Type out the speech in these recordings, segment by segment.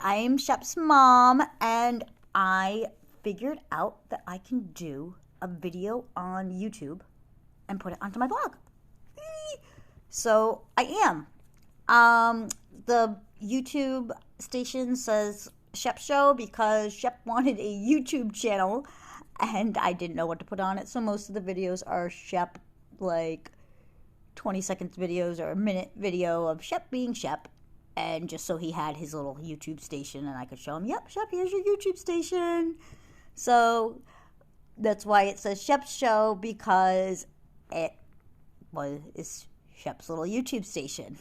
I am Shep's mom, and I figured out that I can do a video on YouTube and put it onto my blog. So I am. The YouTube station says Shep Show because Shep wanted a YouTube channel, and I didn't know what to put on it, so most of the videos are Shep, like 20 seconds videos or a minute video of Shep being Shep. And just so he had his little YouTube station and I could show him, yep, Shep, here's your YouTube station. So that's why it says Shep's Show, because it's Shep's little YouTube station.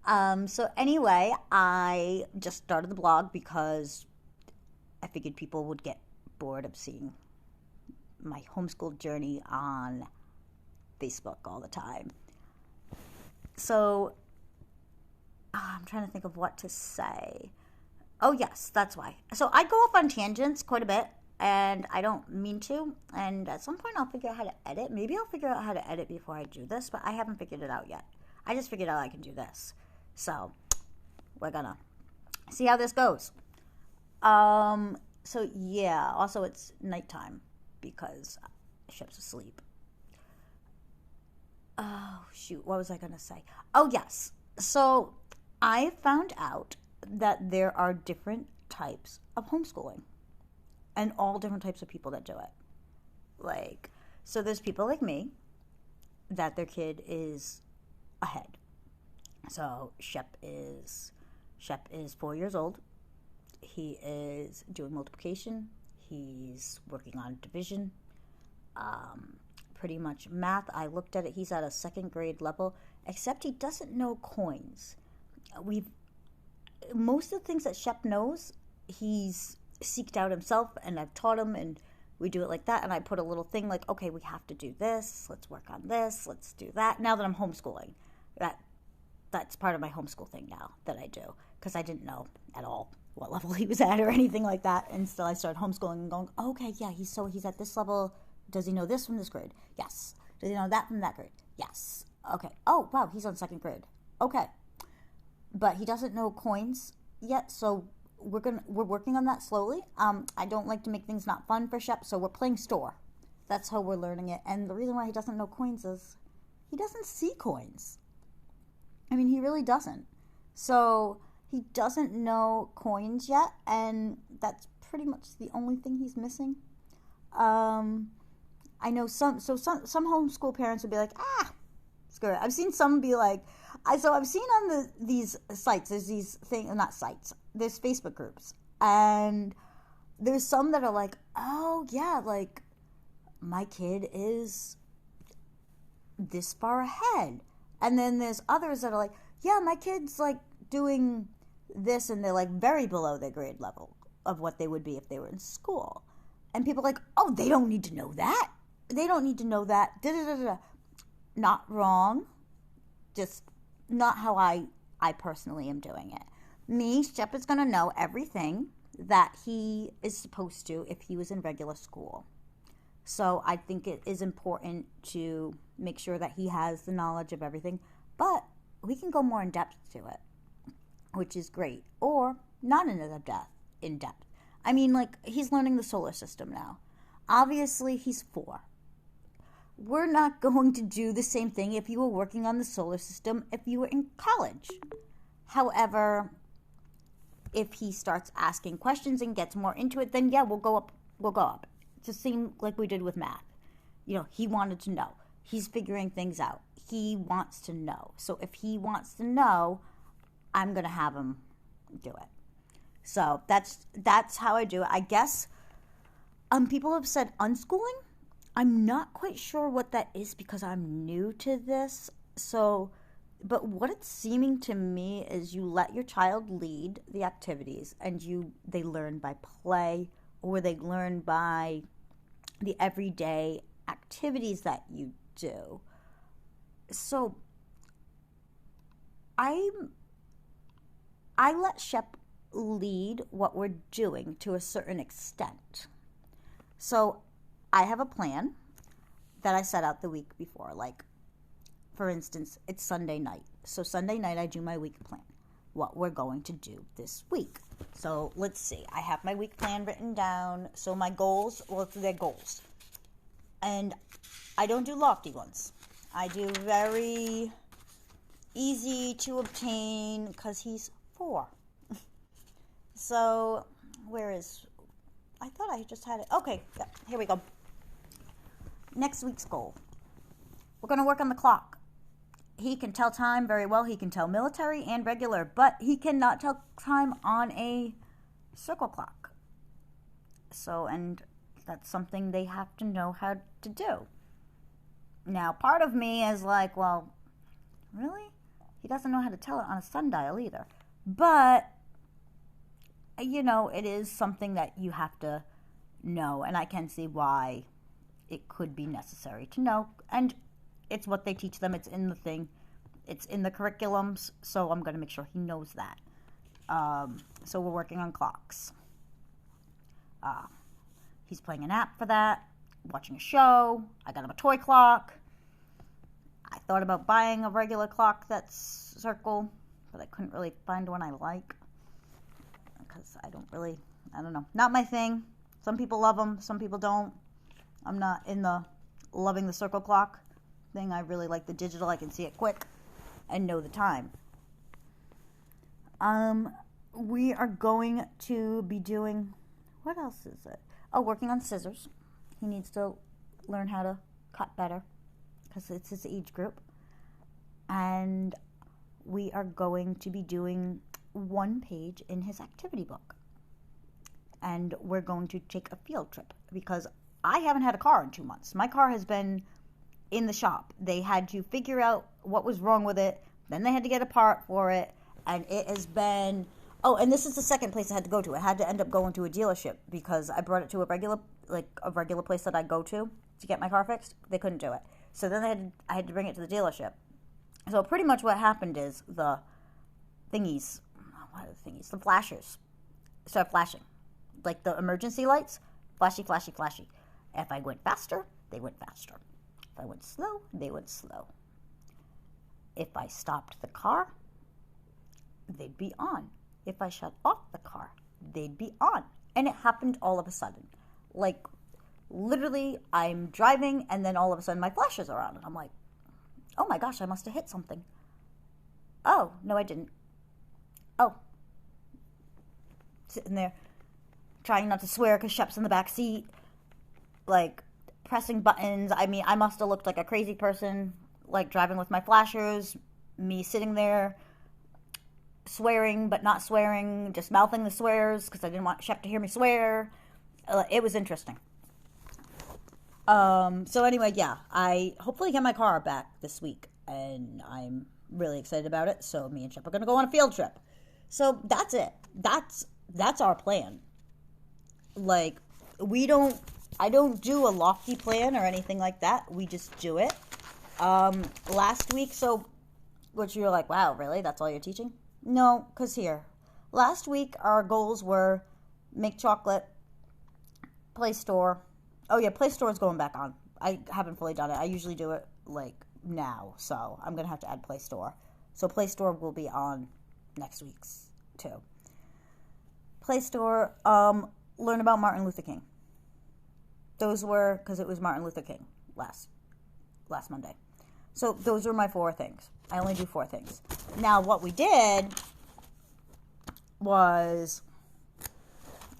So anyway, I just started the blog because I figured people would get bored of seeing my homeschool journey on Facebook all the time. So I'm trying to think of what to say. Oh, yes, that's why. So I go off on tangents quite a bit, and I don't mean to. And at some point, I'll figure out how to edit. Maybe I'll figure out how to edit before I do this, but I haven't figured it out yet. I just figured out I can do this. So we're going to see how this goes. So, yeah, also it's nighttime because Shep's asleep. Oh, shoot, what was I going to say? Oh, yes. So I found out that there are different types of homeschooling and all different types of people that do it. So there's people like me that their kid is ahead. So Shep is 4 years old. He is doing multiplication. He's working on division. Pretty much math. I looked at it. He's at a second grade level, except he doesn't know coins. Most of the things that Shep knows, he's seeked out himself, and I've taught him, and we do it like that. And I put a little thing like, okay, we have to do this. Let's work on this. Let's do that. Now that I'm homeschooling, that's part of my homeschool thing now that I do, because I didn't know at all what level he was at or anything like that. And still I started homeschooling and going, okay, yeah, he's at this level. Does he know this from this grade? Yes. Does he know that from that grade? Yes. Okay. Oh, wow, he's on second grade. Okay. But he doesn't know coins yet, so we're working on that slowly. I don't like to make things not fun for Shep, so we're playing store. That's how we're learning it. And the reason why he doesn't know coins is he doesn't see coins. I mean, he really doesn't. So he doesn't know coins yet, and that's pretty much the only thing he's missing. I know some homeschool parents would be like, screw it. I've seen some be like, I've seen on these sites, there's these things, not sites, there's Facebook groups, and there's some that are like, oh yeah, like my kid is this far ahead. And then there's others that are like, yeah, my kid's like doing this, and they're like very below their grade level of what they would be if they were in school. And people are like, oh, they don't need to know that. They don't need to know that. Da-da-da-da. Not wrong. Just not how I personally am doing it. Me, Shep is going to know everything that he is supposed to if he was in regular school. So I think it is important to make sure that he has the knowledge of everything. But we can go more in depth to it, which is great. Or not in depth. I mean, like, he's learning the solar system now. Obviously, he's 4. We're not going to do the same thing if you were working on the solar system if you were in college. However, if he starts asking questions and gets more into it, then yeah, we'll go up. Just seem like we did with math. He wanted to know. He's figuring things out. He wants to know. So if he wants to know, I'm going to have him do it. So that's how I do it. I guess people have said unschooling. I'm not quite sure what that is because I'm new to this. So, but what it's seeming to me is you let your child lead the activities, and they learn by play, or they learn by the everyday activities that you do. So I let Shep lead what we're doing to a certain extent. So I have a plan that I set out the week before. Like, for instance, it's Sunday night. So Sunday night I do my week plan. what we're going to do this week. So let's see. I have my week plan written down. So my goals, well, they're goals. And I don't do lofty ones. I do very easy to obtain because he's 4. So I thought I just had it. Okay, yeah, here we go. Next week's goal. We're going to work on the clock. He can tell time very well. He can tell military and regular, but he cannot tell time on a circle clock. So, and that's something they have to know how to do. Now, part of me is like, well, really? He doesn't know how to tell it on a sundial either. But, you know, it is something that you have to know, and I can see why it could be necessary to know. And it's what they teach them. It's in the thing. It's in the curriculums, so I'm going to make sure he knows that. So we're working on clocks. He's playing an app for that, watching a show. I got him a toy clock. I thought about buying a regular clock that's circle, but I couldn't really find one I like because I don't know. Not my thing. Some people love them, some people don't. I'm not in the loving the circle clock thing. I really like the digital. I can see it quick and know the time. We are going to be doing, what else is it? Oh, working on scissors. He needs to learn how to cut better because it's his age group. And we are going to be doing 1 page in his activity book. And we're going to take a field trip because I haven't had a car in 2 months. My car has been in the shop. They had to figure out what was wrong with it. Then they had to get a part for it. And it has been... Oh, and this is the second place I had to go to. I had to end up going to a dealership because I brought it to a regular place that I go to get my car fixed. They couldn't do it. So then I had to bring it to the dealership. So pretty much what happened is the thingies, the flashers started flashing. Like the emergency lights, flashy, flashy, flashy. If I went faster, they went faster. If I went slow, they went slow. If I stopped the car, they'd be on. If I shut off the car, they'd be on. And it happened all of a sudden. Like, literally, I'm driving, and then all of a sudden my flashes are on. And I'm like, oh my gosh, I must have hit something. Oh, no, I didn't. Oh. Sitting there, trying not to swear because Shep's in the back seat. Like, pressing buttons. I mean, I must have looked like a crazy person, like, driving with my flashers. Me sitting there, swearing but not swearing, just mouthing the swears because I didn't want Shep to hear me swear. It was interesting. So anyway, yeah, I hopefully get my car back this week, and I'm really excited about it. So me and Shep are going to go on a field trip. So that's it. That's our plan. Like, I don't do a lofty plan or anything like that. We just do it. Last week, which you're like, wow, really? That's all you're teaching? No, because last week our goals were make chocolate, Play Store. Oh yeah, Play Store is going back on. I haven't fully done it. I usually do it like now, so I'm going to have to add Play Store. So Play Store will be on next week's too. Play Store, learn about Martin Luther King. Those were, because it was Martin Luther King last Monday. So those were my 4 things. I only do 4 things. Now, what we did was,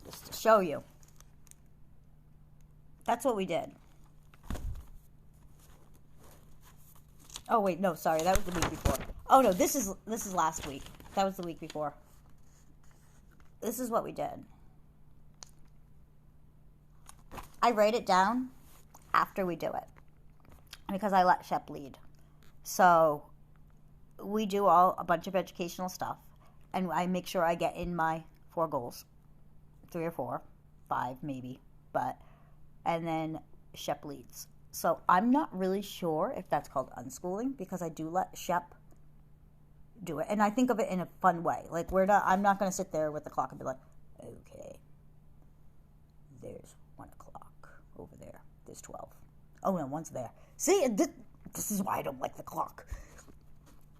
just to show you, that's what we did. Oh, wait, no, sorry, that was the week before. Oh, no, this is last week. That was the week before. This is what we did. I write it down after we do it because I let Shep lead. So we do a bunch of educational stuff, and I make sure I get in my 4 goals, 3 or 4, 5 maybe, and then Shep leads. So I'm not really sure if that's called unschooling because I do let Shep do it, and I think of it in a fun way. Like I'm not going to sit there with the clock and be like, okay, there's 1 o'clock over there. There's 12. Oh no, 1's there. See, this is why I don't like the clock.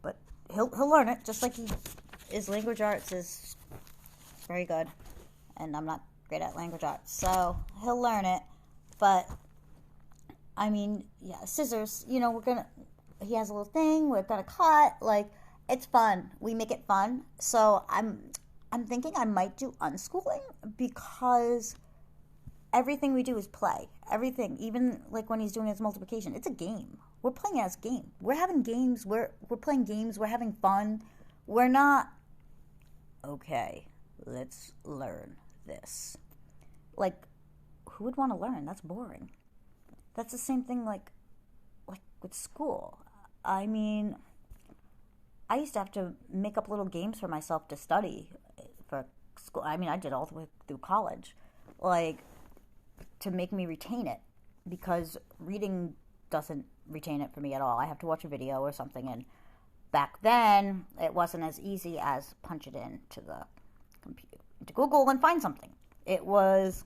But he'll learn it just like he is language arts is very good, and I'm not great at language arts, so he'll learn it. But I mean, yeah, scissors. You know, he has a little thing. We're gonna cut. Like, it's fun. We make it fun. So I'm thinking I might do unschooling because everything we do is play. Everything, even like when he's doing his multiplication, it's a game. We're playing as a game. We're having games. We're playing games. We're having fun. We're not, okay, let's learn this. Like, who would want to learn? That's boring. That's the same thing like with school. I mean, I used to have to make up little games for myself to study for school. I mean, I did all the way through college. Like, to make me retain it, because reading doesn't retain it for me at all. I have to watch a video or something, and back then it wasn't as easy as punch it into the computer, into Google, and find something. It was,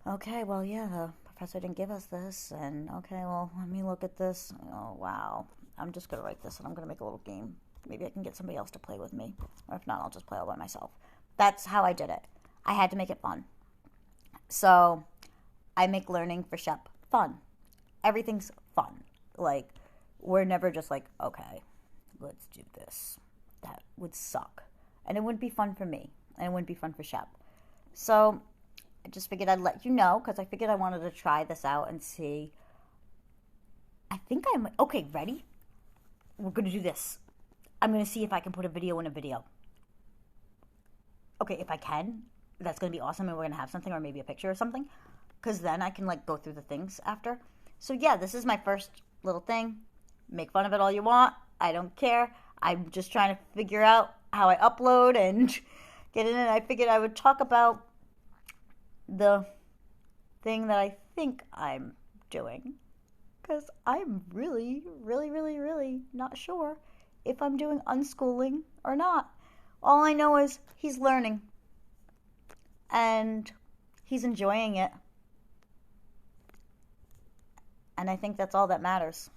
okay, well, yeah, the professor didn't give us this, and okay, well, let me look at this. Oh, wow, I'm just gonna write this, and I'm gonna make a little game. Maybe I can get somebody else to play with me, or if not, I'll just play all by myself. That's how I did it. I had to make it fun. So I make learning for Shep fun. Everything's fun. Like, we're never just like, okay, let's do this. That would suck. And it wouldn't be fun for me. And it wouldn't be fun for Shep. So I just figured I'd let you know, because I figured I wanted to try this out and see. I think I'm, okay, ready? We're going to do this. I'm going to see if I can put a video in a video. Okay, if I can, that's going to be awesome, and we're going to have something, or maybe a picture or something, because then I can, like, go through the things after. So, yeah, this is my first little thing. Make fun of it all you want. I don't care. I'm just trying to figure out how I upload and get in it. I figured I would talk about the thing that I think I'm doing, because I'm really, really, really, really not sure if I'm doing unschooling or not. All I know is he's learning, and he's enjoying it. And I think that's all that matters.